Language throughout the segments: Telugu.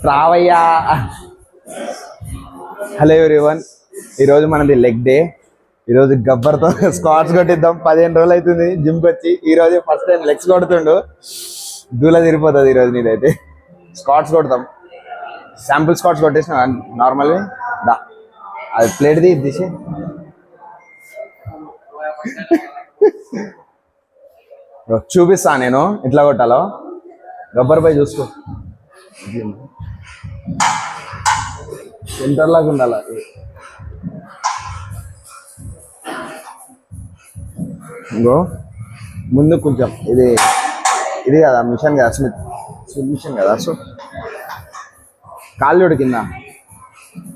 రావయ్యా. హలో ఎవ్రీవన్, ఈరోజు మనది లెగ్ డే. ఈరోజు గబ్బర్తో స్క్వాట్స్ కొట్టిద్దాం. 15 రోజులు అవుతుంది జిమ్కి వచ్చి. ఈరోజు ఫస్ట్ టైం లెగ్స్ కొడుతుండు. దూల తిరిగిపోతుంది ఈరోజు. నీదైతే స్క్వాట్స్ కొడతాం. శాంపుల్ స్క్వాట్స్ కొట్టేసిన నార్మల్గా. దా అది ప్లేట్ది ఇది తీసి చూపిస్తా నేను ఎట్లా కొట్టాలో. గబ్బర్ పై చూసుకో, సెంటర్లాగా ఉండాలి. ఇంకో ముందు కొంచెం ఇది ఇది కదా మిషన్ కదా, స్మిత్ మిషన్ కదా. సో కాళ్ళు కింద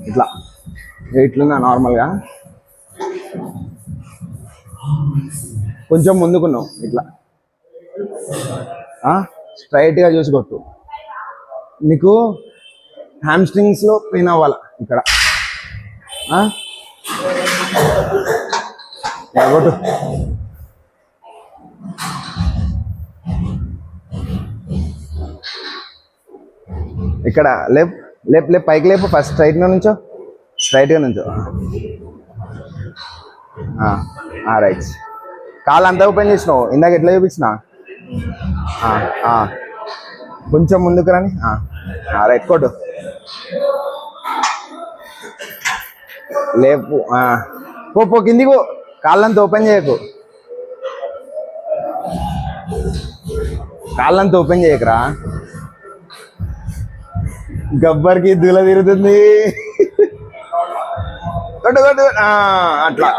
ఇట్లా ఇట్లుందా నార్మల్గా. కొంచెం ముందుకున్నావు ఇట్లా స్ట్రైట్గా చూసి కొట్టు. నీకు హ్యామ్స్ట్రింగ్స్లో పెయిన్ అవ్వాలి ఇక్కడ. కొట్టు. ఇక్కడ లేపు లేపు లేపు పైకి లేపు. ఫస్ట్ స్ట్రైట్గా నుంచో, స్ట్రైట్గా నుంచో. రైట్. కాళ్ళు అంతా ఓపెన్ చేసినావు. ఇందాక ఎట్లా చూపించిన. కొంచెం ముందుకు రాని. రైట్ కొట్టు. లేపు. పో కిందికి. కాళ్ళంతా ఓపెన్ చేయకు. కాళ్ళంతా ఓపెన్ చేయకురా. గబ్బర్కి దూల తిరుగుతుంది. కొట్టు కొట్టు. అట్లా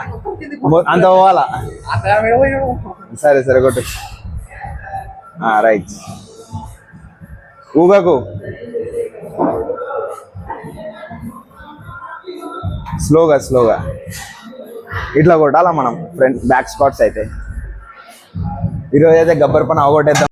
అంత పోవాలా. సరే సరే కొట్టు. రైట్. ఊగకు. స్లోగా స్లోగా ఇట్లా కొట్టాలా మనం ఫ్రంట్ బ్యాక్ స్క్వాట్స్ అయితే. ఈరోజు అయితే గబ్బర్ పని అవగొట్టేద్దాం.